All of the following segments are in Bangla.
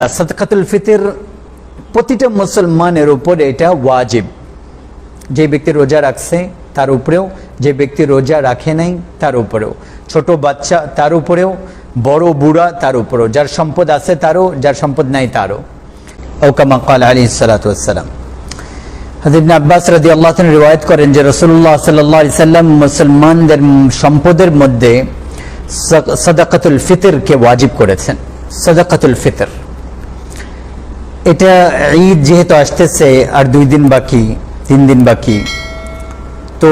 সাদকাতুল ফিতর প্রতিটা মুসলমানের উপর এটা ওয়াজিব। যে ব্যক্তি রোজা রাখছে তার উপরেও, যে ব্যক্তি রোজা রাখে নাই তার উপরেও, ছোট বাচ্চা তার উপরেও, বড় বুড়া তার উপরেও, যার সম্পদ আছে তারও, যার সম্পদ নাই তারও। ও কামা ক্বাল আলাইহিস সালাতু ওয়াস সালাম। হযরত ইবনে আব্বাস রাদিয়াল্লাহু তাআলা রিওয়ায়াত করেন যে রাসূলুল্লাহ সাল্লাল্লাহু আলাইহি সাল্লাম মুসলমানদের সম্পদের মধ্যে সাদাকাতুল ফিতরকে ওয়াজিব করেছেন। সাদাকাতুল ফিতর এটা ঈদ যেহেতু আসতেছে আর 2 দিন বাকি, 3 দিন বাকি, তো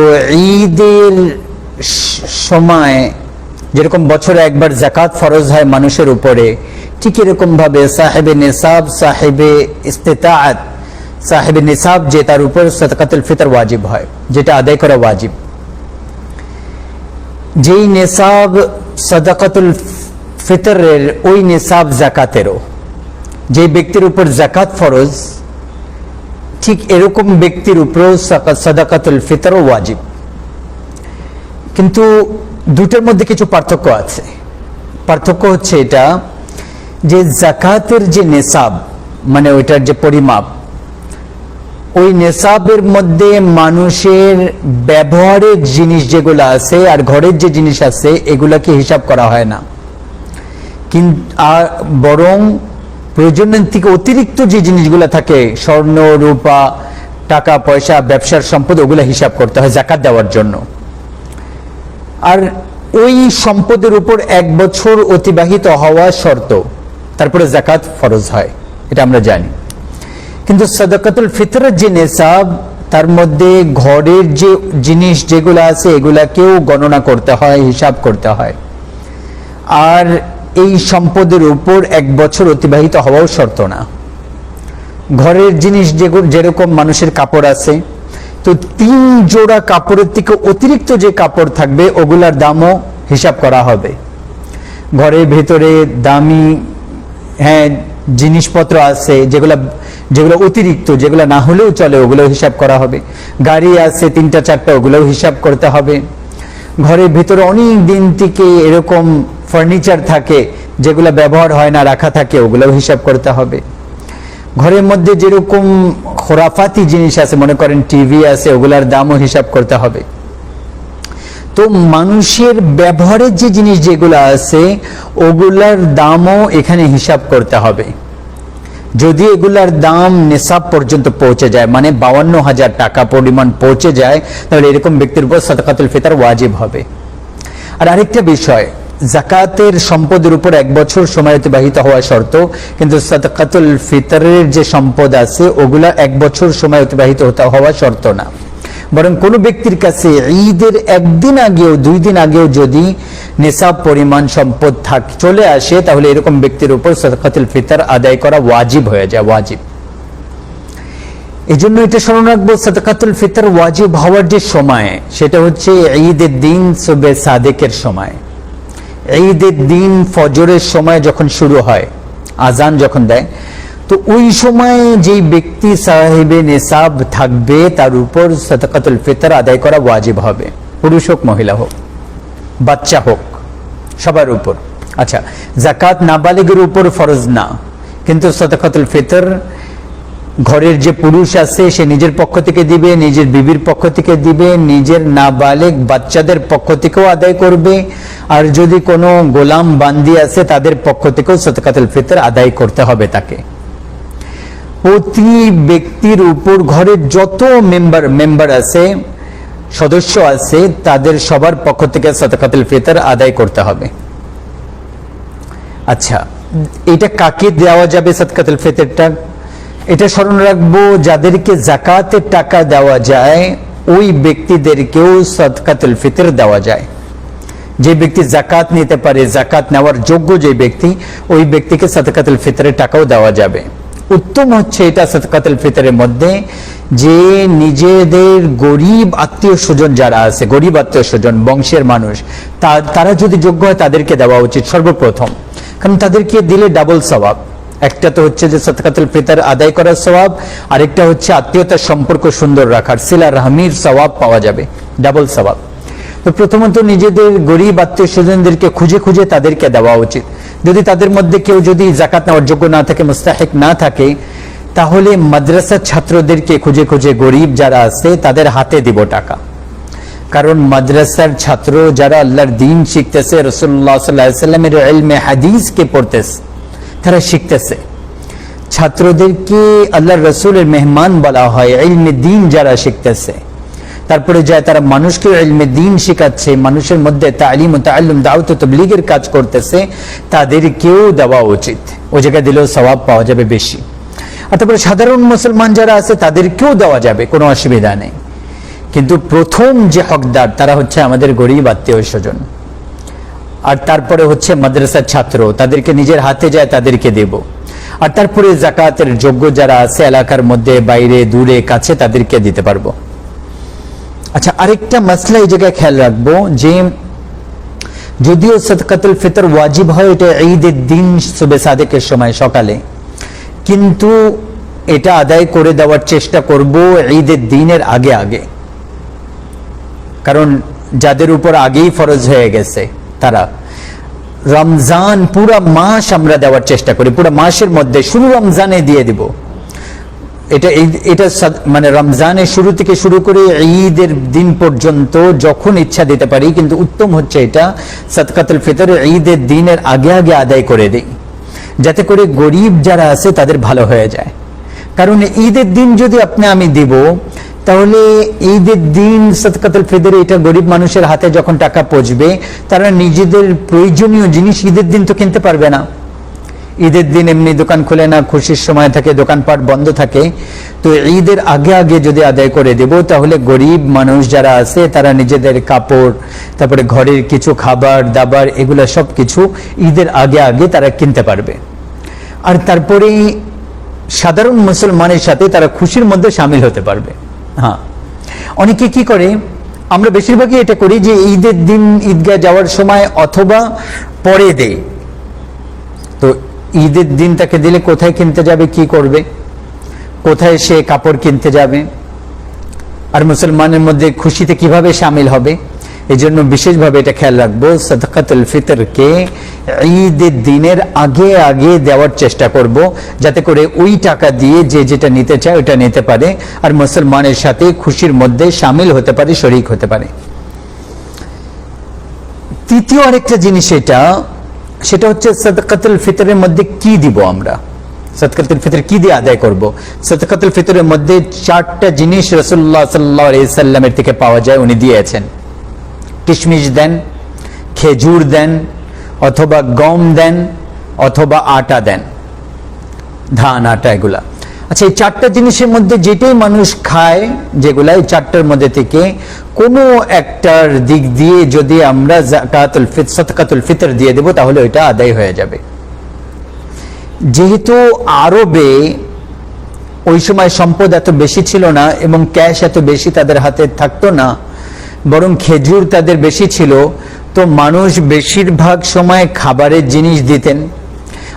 ঈদের সময় যেরকম বছরে একবার যাকাত ফরজ হয় মানুষের উপরে, ঠিক এরকম ভাবে সাহেবে নিসাব, সাহেবে ইস্তিতাআত, সাহেবে নিসাব যে তার উপর সাদাকাতুল ফিতর ওয়াজিব হয়, যেটা আদায় করা ওয়াজিব। যেই নিসাব সাদাকাতুল ফিতরের ওই নিসাব যাকাতেরও। যে ব্যক্তির উপর যাকাত ফরজ ঠিক এরকম ব্যক্তির উপর সাদাকাতুল ফিতরও ওয়াজিব। কিন্তু দুটোর মধ্যে কিছু পার্থক্য আছে। পার্থক্য হচ্ছে এটা যে যাকাতের যে নিসাব, মানে ওইটার যে পরিমাপ, ওই নিসাবের মধ্যে মানুষের ব্যবহারিক জিনিস যেগুলো আছে আর ঘরের যে জিনিস আছে এগুলাকে হিসাব করা হয় না, কিন্তু বরং প্রয়োজনের থেকে অতিরিক্ত যে জিনিসগুলো থাকে, স্বর্ণ রূপা টাকা পয়সা ব্যবসার সম্পদ, ওগুলো হিসাব করতে হয় যাকাত দেওয়ার জন্য। আর ওই সম্পদের উপর 1 বছর অতিবাহিত হওয়া শর্ত, তারপরে যাকাত ফরজ হয়, এটা আমরা জানি। কিন্তু সাদাকাতুল ফিতরের যে নিসাব, তার মধ্যে ঘরের যে জিনিস যেগুলো আছে এগুলাকেও গণনা করতে হয়, হিসাব করতে হয়। আর এই সম্পদের উপর 1 বছর অতিবাহিত হওয়াও শর্ত না। ঘরের জিনিস যেরকম মানুষের কাপড় আছে, তো 3 জোড়া কাপড়ের থেকে অতিরিক্ত যে কাপড় থাকবে ওগুলার দামও হিসাব করা হবে। ঘরের ভেতরে দামি জিনিসপত্র আছে যেগুলো অতিরিক্ত, যেগুলো না হলেও চলে, ওগুলো হিসাব করা হবে। গাড়ি আছে 3টা 4টা, ওগুলোও হিসাব করতে হবে। ঘরের ভিতরে অনেক দিন থেকে এরকম ফার্নিচার থাকে যেগুলো ব্যবহার হয় না, রাখা থাকে, ওগুলোও হিসাব করতে হবে। ঘরের মধ্যে যেরকম খোরাফাতি জিনিস আছে, মনে করেন টিভি আছে, ওগুলার দামও হিসাব করতে হবে। তো মানুষের ব্যবহারের যে জিনিস যেগুলো আছে ওগুলার দামও এখানে হিসাব করতে হবে। যদি এগুলার দাম নিসাব পর্যন্ত পৌঁছে যায়, মানে 52,000 টাকা পরিমাণ পৌঁছে যায়, তাহলে এরকম ব্যক্তির উপর সাদাকাতুল ফিতর ওয়াজিব হবে। আর আরেকটা বিষয়, যাকাতের সম্পদের উপর 1 বছর সময় অতিবাহিত হওয়া শর্ত, কিন্তু সাদাকাতুল ফিতরের যে সম্পদ আছে ওগুলা 1 বছর সময় অতিবাহিত হওয়া শর্ত না। বরং কোনো ব্যক্তির কাছে ঈদের 1 দিন আগেও 2 দিন আগেও যদি নিসাব পরিমাণ সম্পদ চলে আসে, তাহলে এরকম ব্যক্তির উপর সাদাকাতুল ফিতর আদায় করা ওয়াজিব হয়ে যায়, ওয়াজিব। এই জন্য এটা স্মরণ রাখবো, সাদাকাতুল ফিতর ওয়াজিব হওয়ার যে সময়, সেটা হচ্ছে ঈদের দিন সুবে সাদেকের সময়। ঈদের দিন ফজরের সময় যখন শুরু হয়, আজান যখন দেয়, তো ওই সময় যেই ব্যক্তি সাহেবে নিসাব থাকবে তার উপর সাদাকাতুল ফিতর আদায় করা ওয়াজিব হবে, পুরুষ হোক মহিলা হোক, বাচ্চা হোক, সবার উপর। আচ্ছা, যাকাত নাবালিগের উপর ফরজ না, কিন্তু সাদাকাতুল ফিতর ঘরের যে পুরুষ আছে সে নিজের পক্ষ থেকে দিবে, নিজের বিবির পক্ষ থেকে দিবে, নিজের নাবালিগ বাচ্চাদের পক্ষ থেকেও আদায় করবে। আর যদি কোনো গোলাম বান্দি আছে তাদের পক্ষ থেকেও সাদাকাতুল ফিতর আদায় করতে হবে তাকে। প্রতি ব্যক্তির উপর ঘরের যত মেম্বার আছে, সদস্য আছে, তাদের সবার পক্ষ থেকে সাদাকাতুল ফিতর আদায় করতে হবে। আচ্ছা, এটা কাকে দেওয়া যাবে সাদাকাতুল ফিতরটা? এটা স্মরণ রাখবো, যাদেরকে যাকাতের টাকা দেওয়া যায় ওই ব্যক্তিদেরকেও সাদাকাতুল ফিতর দেওয়া যায়। যে ব্যক্তি যাকাত নিতে পারে, যাকাত নেওয়ার যোগ্য যে ব্যক্তি, ওই ব্যক্তিকে সাদাকাতুল ফিতরের টাকাও দেওয়া যাবে। উত্তম হচ্ছে এটা সাদাকাতুল ফিতরের মধ্যে যে নিজেদের গরিব আত্মীয় স্বজন যারা আছে, গরিব আত্মীয় স্বজন বংশের মানুষ, তারা যদি যোগ্য হয় তাদেরকে দেওয়া উচিত সর্বপ্রথম। কারণ তাদেরকে দিলে ডাবল সওয়াব। একটা তো হচ্ছে যে সাদাকাতুল ফিতর আদায় করার সওয়াব, আরেকটা হচ্ছে আত্মীয়তার সম্পর্ক সুন্দর রাখার, সিলা রাহমির সওয়াব পাওয়া যাবে, ডাবল সওয়াব। তো প্রথমত নিজেদের গরিব আত্মীয় স্বজনদেরকে খুঁজে খুঁজে তাদেরকে দেওয়া উচিত। যদি তাদের মধ্যে কেউ যদি যাকাত নেওয়ার যোগ্য না থাকে, মুস্তাহিক না থাকে, তাহলে মাদ্রাসার ছাত্রদেরকে খুঁজে খুঁজে গরিব যারা আছে তাদের হাতে দিব টাকা। কারণ মাদ্রাসার ছাত্র যারা আল্লাহর দ্বীন শিখতেছে, রাসূলুল্লাহ সাল্লাল্লাহু আলাইহি ওয়াসাল্লামের ইলমে হাদিসকে পড়তেছে, তারা শিখতেছে। ছাত্রদেরকে আল্লাহর রাসূলের মেহমান বলা হয়, ইলমে দ্বীন যারা শিখতেছে। তারপরে যায় তারা মানুষকে ইলমে দ্বীন শেখাচ্ছে, মানুষের মধ্যে তালিম ও তাআল্লুম, দাওয়াত ও তাবলীগের কাজ করতেছে, তাদেরকেও দেওয়া উচিত। ওই জায়গায় দিলেও সওয়াব পাওয়া যাবে বেশি। আর তারপরে সাধারণ মুসলমান যারা আছে তাদেরকেও দেওয়া যাবে, কোনো অসুবিধা নেই। কিন্তু প্রথম যে হকদার তারা হচ্ছে আমাদের গরিব আত্মীয় স্বজন, আর তারপরে হচ্ছে মাদ্রাসার ছাত্র, তাদেরকে নিজের হাতে যায় তাদেরকে দেব। আর তারপরে যাকাতের যোগ্য যারা আছে এলাকার মধ্যে, বাইরে, দূরে, কাছে, তাদেরকে দিতে পারবো। আচ্ছা, আরেকটা মাসলা এই জায়গায় খেয়াল রাখবো যে যদিও সাদকাতুল ফিতর ওয়াজিব হয় এটা ঈদের দিন সুবে সাদেকের সময় সকালে, কিন্তু এটা আদায় করে দেওয়ার চেষ্টা করব ঈদের দিনের আগে আগে। কারণ যাদের উপর আগেই ফরজ হয়ে গেছে তারা রমজান পুরা মাস আমরা দেওয়ার চেষ্টা করি, পুরো মাসের মধ্যে শুরু রমজানে দিয়ে দিব। এটা মানে রমজানের শুরু থেকে শুরু করে ঈদের দিন পর্যন্ত যখন ইচ্ছা দিতে পারি, কিন্তু উত্তম হচ্ছে এটা সাদকাতুল ফিতর ঈদের দিনের আগে আগে আদায় করে দিই, যাতে করে গরিব যারা আছে তাদের ভালো হয়ে যায়। কারণ ঈদের দিন যদি আমি দিব, তাহলে ঈদের দিন সাদকাতুল ফিতর এটা গরিব মানুষের হাতে যখন টাকা পৌঁছবে, তারা নিজেদের প্রয়োজনীয় জিনিস ঈদের দিন তো কিনতে পারবে না। ঈদের দিন এমনি দোকান খুলে না, খুশির সময় থাকে, দোকানপাট বন্ধ থাকে। তো ঈদের আগে আগে যদি আদায় করে দেব, তাহলে গরিব মানুষ যারা আছে তারা নিজেদের কাপড়, তারপরে ঘরের কিছু খাবার দাবার, এগুলা সব কিছু ঈদের আগে আগে তারা কিনতে পারবে। আর তারপরে সাধারণ মুসলমানের সাথে তারা খুশির মধ্যে সামিল হতে পারবে। হ্যাঁ, অনেকে কি করে, আমরা বেশিরভাগই এটা করি যে ঈদের দিন ঈদগাহ যাওয়ার সময় অথবা পরে দেই। তো ঈদের দিন তাকে দিলে কোথায় কিনতে যাবে, কি করবে, কোথায় সে কাপড় কিনতে যাবে, আর মুসলমানের মধ্যে খুশিতে কিভাবে সামিল হবে? এই জন্য বিশেষভাবে এটা খেয়াল রাখবো, সাদকাতুল ফিতরকে ঈদের দিনের আগে আগে দেওয়ার চেষ্টা করব, যাতে করে ওই টাকা দিয়ে যে যেটা নিতে চায় ওটা নিতে পারে, আর মুসলমানের সাথে খুশির মধ্যে সামিল হতে পারে, শরীক হতে পারে। তৃতীয় আরেকটা জিনিস সেটা হচ্ছে সাদকাতুল ফিতরের মধ্যে কি দিব আমরা, সাদকাতুল ফিতর কি দিয়ে আদায় করব? সাদকাতুল ফিতরের মধ্যে 4টা জিনিস রাসূলুল্লাহ সাল্লাল্লাহু আলাইহি সাল্লামের থেকে পাওয়া যায়, উনি দিয়েছেন। কিশমিশ দেন, খেজুর দেন, অথবা গম দেন, অথবা আটা দেন, ধান, আটা, এগুলা। আচ্ছা, এই 4টা জিনিসের মধ্যে যেটাই মানুষ খায়, যেগুলা এই 4টার মধ্যে থেকে কোনো একটার দিক দিয়ে যদি আমরা সাদকাতুল ফিতর দিয়ে দেব, তাহলে ওইটা আদায় হয়ে যাবে। যেহেতু আরবে ওই সময় সম্পদ এত বেশি ছিল না এবং ক্যাশ এত বেশি তাদের হাতে থাকতো না, বরং খেজুর তাদের বেশি ছিল, তো মানুষ বেশিরভাগ সময় খাবারের জিনিস দিতেন।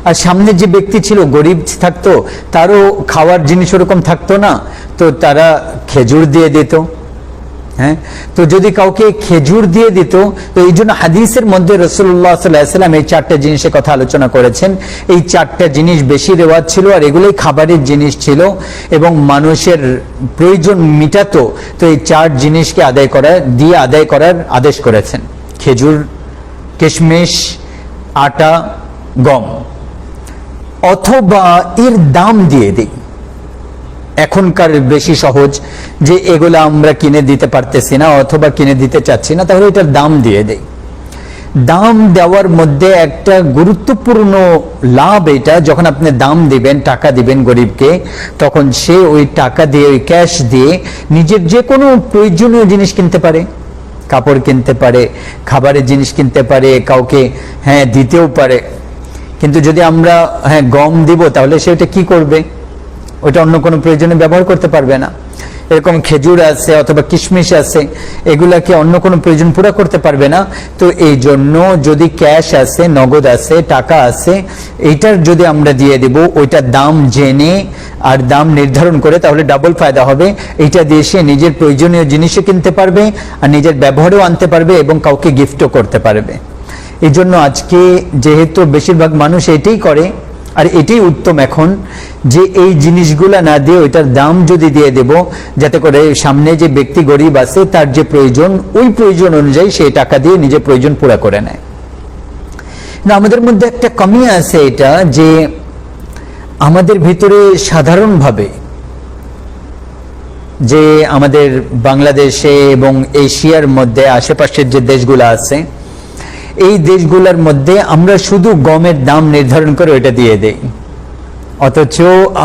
আর সামনে যে ব্যক্তি ছিল গরিব থাকতো, তারও খাওয়ার জিনিস ওরকম থাকতো না, তো তারা খেজুর দিয়ে দিত। হ্যাঁ, তো যদি কাউকে খেজুর দিয়ে দিত, তো এই জন্য হাদিসের মধ্যে রাসূলুল্লাহ সাল্লাল্লাহু আলাইহি ওয়াসাল্লাম এই 4টা জিনিসের কথা আলোচনা করেছেন। এই 4টা জিনিস বেশি রেওয়াজ ছিল, আর এগুলোই খাবারের জিনিস ছিল এবং মানুষের প্রয়োজন মিটাতো। তো এই 4 জিনিসকে আদায় করার আদেশ করেছেন: খেজুর, কিশমিশ, আটা, গম। অথবা এর দাম দিয়ে দিই। এখনকার বেশি সহজ যে এগুলো আমরা কিনে দিতে পারতেছি না অথবা কিনে দিতে চাচ্ছি না, তাহলে এটার দাম দিয়ে দেই। দাম দেওয়ার মধ্যে একটা গুরুত্বপূর্ণ লাভ এটা, যখন আপনি দাম দিবেন, টাকা দিবেন গরিবকে, তখন সে ওই টাকা দিয়ে, ওই ক্যাশ দিয়ে নিজের যে কোনো প্রয়োজনীয় জিনিস কিনতে পারে, কাপড় কিনতে পারে, খাবারের জিনিস কিনতে পারে, কাউকে দিতেও পারে। কিন্তু যদি আমরা গম দিব, তাহলে সেটা কি করবে? ওইটা অন্য কোনো প্রয়োজনে ব্যবহার করতে পারবে না। এরকম খেজুর আছে অথবা কিশমিশ আছে, এগুলাকে অন্য কোনো প্রয়োজন পুরা করতে পারবে না। তো এই জন্য যদি ক্যাশ আছে, নগদ আছে, টাকা আছে, এইটার যদি আমরা দিয়ে দেব, ওইটার দাম জেনে আর দাম নির্ধারণ করে, তাহলে ডাবল ফায়দা হবে। এইটা দিয়ে সে নিজের প্রয়োজনীয় জিনিসও কিনতে পারবে আর নিজের ব্যবহারেও আনতে পারবে এবং কাউকে গিফটও করতে পারবে। এই জন্য আজকে যেহেতু বেশিরভাগ মানুষ এটাই করে, আর এটাই উত্তম এখন, যে এই জিনিসগুলা না দিয়ে ওইটার দাম যদি দিয়ে দেব, যাতে করে সামনে যে ব্যক্তি গরিব আছে তার যে প্রয়োজন, ওই প্রয়োজন অনুযায়ী সেই টাকা দিয়ে নিজের প্রয়োজন পুরা করে নেয়। না, আমাদের মধ্যে একটা কমি আছে এটা, যে আমাদের ভিতরে সাধারণভাবে যে আমাদের বাংলাদেশে এবং এশিয়ার মধ্যে আশেপাশের যে দেশগুলো আছে, এই দেশগুলোর মধ্যে আমরা শুধু গমের দাম নির্ধারণ করে ওইটা দিয়ে দেই, অথচ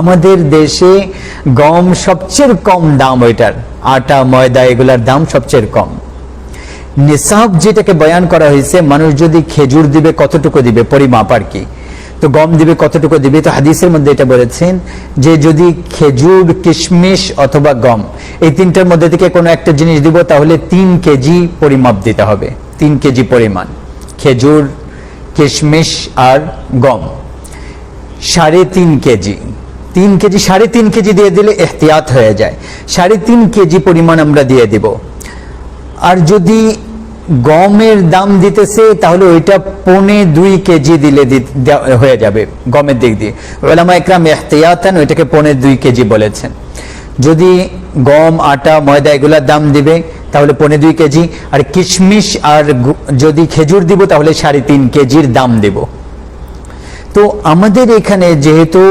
আমাদের দেশে গম সবচেয়ে কম দাম, ওইটার আটা ময়দা এগুলার দাম সবচেয়ে কম। নিসাব যেটাকে বয়ান করা হয়েছে, মানুষ যদি খেজুর দিবে কতটুকু দিবে, পরিমাপ আর কি, তো গম দিবে কতটুকু দিবে, তো হাদিসের মধ্যে এটা বলেছেন যে যদি খেজুর, কিশমিশ অথবা গম এই তিনটার মধ্যে থেকে কোনো একটা জিনিস দিব, তাহলে 3 কেজি পরিমাপ দিতে হবে, 3 কেজি পরিমাণ খেজুর, কিশমিশ আর গম, 3.5 কেজি, 3 কেজি 3.5 কেজি দিয়ে দিলে এহতিয়াত হয়ে যায়, 3.5 কেজি পরিমাণ আমরা দিয়ে দিব। আর যদি গমের দাম দিতেছে তাহলে ওইটা 2.25 কেজি দিলে হয়ে যাবে গমের দিক দিয়ে। উলামা ইকরাম ইহতিয়াতান ওইটাকে 2.25 কেজি বলেছেন। যদি গম, আটা, ময়দা এগুলার দাম দিবে তাহলে 2.25 কেজি, আর কিশমিশ আর যদি খেজুর দিব তাহলে 3.5 কেজির দাম দেব। তো আমাদের এখানে যেহেতু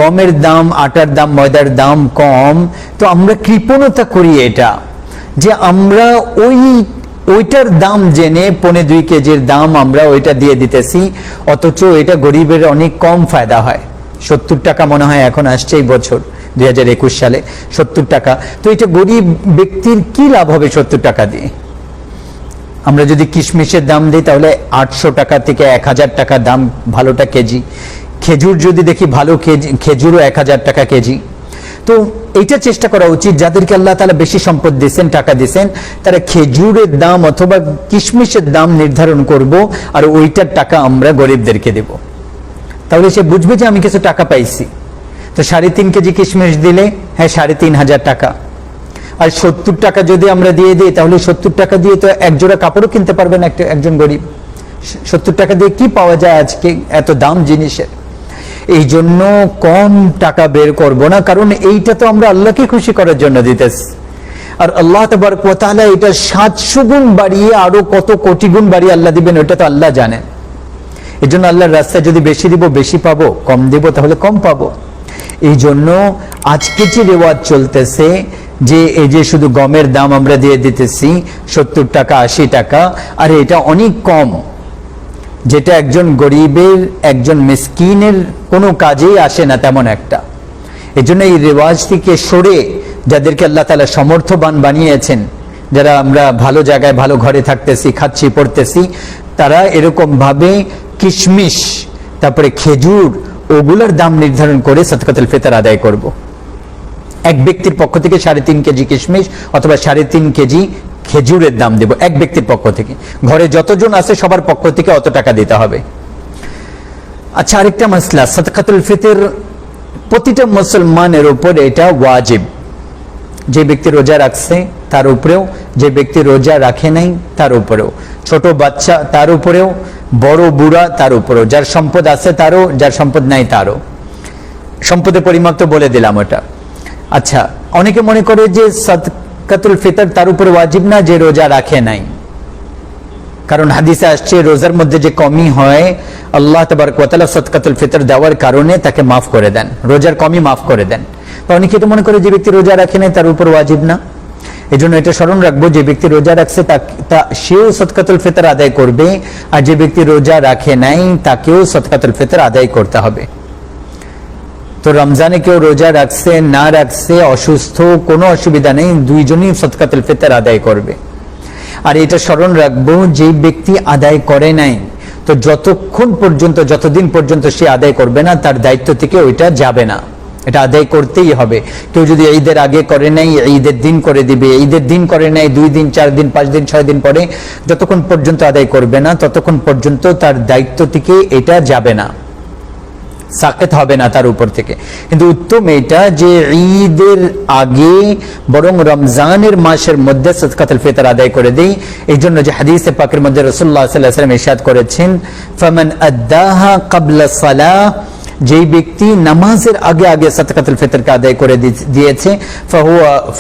গমের দাম, আটার দাম, ময়দার দাম কম, তো আমরা কৃপণতা করি এটা, যে আমরা ওইটার দাম জেনে 2.25 কেজির দাম আমরা ওইটা দিয়ে দিতেছি, অথচ এটা গরিবের অনেক কম ফায়দা হয়। 70 টাকা মনে হয় এখন আসছে এই বছর 2021 সালে 70 টাকা। তো এটা গরিব ব্যক্তির কি লাভ হবে 70 টাকা দিয়ে? আমরা যদি কিশমিশের দাম দিই তাহলে 800 টাকা থেকে 1000 টাকা দাম ভালোটা কেজি। খেজুর যদি দেখি ভালো খেজুরও 1000 টাকা কেজি। তো এইটা চেষ্টা করা উচিত, যাদেরকে আল্লাহ তাআলা বেশি সম্পদ দিয়েছেন, টাকা দিয়েছেন, তারা খেজুরের দাম অথবা কিশমিশের দাম নির্ধারণ করব, আর ওইটার টাকা আমরা গরিবদেরকে দেব। তাহলে সে বুঝবে যে আমি কিছু টাকা পাইছি। তো 3.5 কেজি কিশমিশ দিলে, হ্যাঁ 3500 টাকা। আর 70 টাকা যদি আমরা দিয়ে দিই, তাহলে 70 টাকা দিয়ে তো এক জোড়া কাপড়ও কিনতে পারবে না একজন গরিব। 70 টাকা দিয়ে কি পাওয়া যায় আজকে এত দাম জিনিসের? এই জন্য কম টাকা বের করব না, কারণ এইটা তো আমরা আল্লাহকে খুশি করার জন্য দিতেছি। আর আল্লাহ তাবারক ওয়া তাআলা এটা 700 গুণ বাড়িয়ে আরো কত কোটি গুণ বাড়িয়ে আল্লাহ দিবেন, ওটা তো আল্লাহ জানেন। এই জন্য আল্লাহর রাস্তায় যদি বেশি দিব বেশি পাবো, কম দিব তাহলে কম পাবো। এই জন্য আজকে যে রেওয়াজ চলতেছে যে এই যে শুধু গমের দাম আমরা দিয়ে দিতেছি 70 টাকা 80 টাকা, আর এটা অনেক কম, যেটা একজন গরিবের, একজন মিসকিনের কোনো কাজেই আসে না তেমন একটা। এই জন্য এই রেওয়াজ থেকে সরে যাদেরকে আল্লাহ তাআলা সমর্থবান বানিয়েছেন, যারা আমরা ভালো জায়গায় ভালো ঘরে থাকতেছি, খাচ্ছি, পড়তেছি, তারা এরকম ভাবে কিশমিশ, তারপরে খেজুর, ওগুলোর দাম নির্ধারণ করে সাদকাতুল ফিতর আদায় করব। এক ব্যক্তির পক্ষ থেকে 3.5 কেজি কিশমিশ অথবা 3.5 কেজি খেজুরের দাম দেব এক ব্যক্তির পক্ষ থেকে। ঘরে যতজন আছে সবার পক্ষ থেকে অত টাকা দিতে হবে। আচ্ছা, আরেকটা মাসলা, সাদকাতুল ফিতর প্রতিটা মুসলমানের উপর এটা ওয়াজিব। যে ব্যক্তি রোজা রাখছে তার উপরেও, যে ব্যক্তি রোজা রাখে নাই তার উপরেও, ছোট বাচ্চা তার উপরেও, বড় বুড়া তার উপরেও, যার সম্পদ আছে তারও, যার সম্পদ নাই তারও। সম্পদের পরিমাপ তো বলে দিলাম ওটা। আচ্ছা, অনেকে মনে করে যে সাদকাতুল ফিতর তার উপরে ওয়াজিব না যে রোজা রাখে নাই, কারণ হাদিসে আসছে রোজার মধ্যে যে কমি হয় আল্লাহ তাবারক ওয়া তাআলা সাদকাতুল ফিতর দেওয়ার কারণে তাকে মাফ করে দেন, রোজার কমি মাফ করে দেন। তো অনেকে তো মনে করে যে ব্যক্তি রোজা রাখে নাই তার উপর ওয়াজিব না। এই জন্য এটা স্মরণ রাখবো, যে ব্যক্তি রোজা রাখছে সেও সাদকাতুল ফিতর আদায় করবে, আর যে ব্যক্তি রোজা রাখে নাই তাকেও সাদকাতুল ফিতর আদায় করতে হবে। তো রমজানে কেউ রোজা রাখছে না রাখছে, অসুস্থ, কোনো অসুবিধা নেই, দুইজনই সাদকাতুল ফিতর আদায় করবে। আর এটা স্মরণ রাখবো, যে ব্যক্তি আদায় করে নাই, তো যতক্ষণ পর্যন্ত, যতদিন পর্যন্ত সে আদায় করবে না, তার দায়িত্ব থেকে ওইটা যাবে না, এটা আদায় করতেই হবে। কেউ যদি ঈদের আগে করে নাই, ঈদের দিন করে দিবে, ঈদের দিন করে নাই 2 দিন 4 দিন 5 দিন 6 দিন পরে, যতক্ষণ পর্যন্ত আদায় করবে না ততক্ষণ পর্যন্ত তার দায়িত্ব থেকে এটা যাবে না। সাকেত হবে না তার উপর থেকে। কিন্তু উত্তম এটা যে ঈদের আগে বরং রমজানের মাসের মধ্যে সাদকাতুল ফিতর আদায় করে দেই। এই জন্য যে হাদিসে পাকের মধ্যে রাসূলুল্লাহ সাল্লাল্লাহু আলাইহি ওয়াসাল্লাম ইরশাদ করেছেন, ফামান আদ্দাহা ক্বাবলা সালাহ, যেই ব্যক্তি নামাজের আগে আগে সাদকাতুল ফিতরকে আদায় করে দিয়েছে,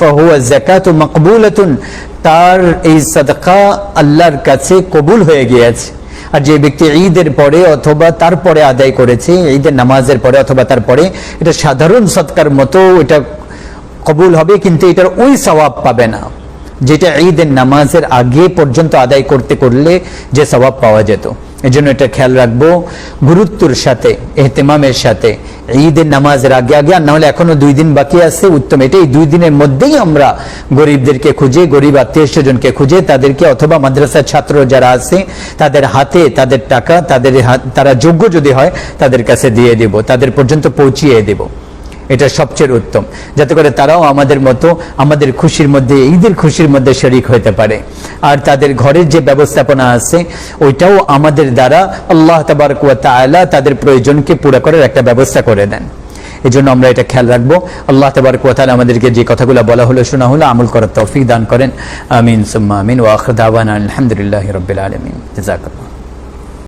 ফাহুয়া যাকাতু মাকবুলাতুন, তার এই সাদকা আল্লাহর কাছে কবুল হয়ে গিয়েছে। আর যে ব্যক্তি ঈদের পরে অথবা তারপরে আদায় করেছে, ঈদের নামাজের পরে অথবা তারপরে, এটা সাধারণ সদকার মতো এটা কবুল হবে, কিন্তু এটার ওই সওয়াব পাবে না যেটা ঈদের নামাজের আগে পর্যন্ত আদায় করলে যে সওয়াব পাওয়া যেত। এজন্য এটা খেয়াল রাখবো গুরুত্বের সাথে, ইহতিমামের সাথে, ঈদের নামাজের আগে আগে, আর না হলে এখনো 2 দিন বাকি আছে। উত্তম এটা এই 2 দিনের মধ্যেই আমরা গরিবদেরকে খুঁজে, গরিব আত্মীয় স্বজনকে খুঁজে তাদেরকে, অথবা মাদ্রাসার ছাত্র যারা আছে তাদের হাতে তাদের টাকা, তারা যোগ্য যদি হয় তাদের কাছে দিয়ে দেব, তাদের পর্যন্ত পৌঁছিয়ে দেব। এটা সবচেয়ে উত্তম, যাতে করে তারাও আমাদের মতো আমাদের খুশির মধ্যে, ঈদের খুশির মধ্যে শরীক হতে পারে। আর তাদের ঘরের যে ব্যবস্থাপনা আছে ওইটাও আমাদের দ্বারা আল্লাহ তাবারক ওয়া তাআলা তাদের প্রয়োজনকে পুরো করার একটা ব্যবস্থা করে দেন। এই জন্য আমরা এটা খেয়াল রাখবো। আল্লাহ তাবারক ওয়া তাআলা আমাদেরকে যে কথাগুলো বলা হলো, শোনা হলো, আমল করার তৌফিক দান করেন। আমিন সুম্মা আমিন। ওয়া আখিরু দাওয়ানা আলহামদুলিল্লাহি রাব্বিল আলামিন। জাযাকাল্লাহ।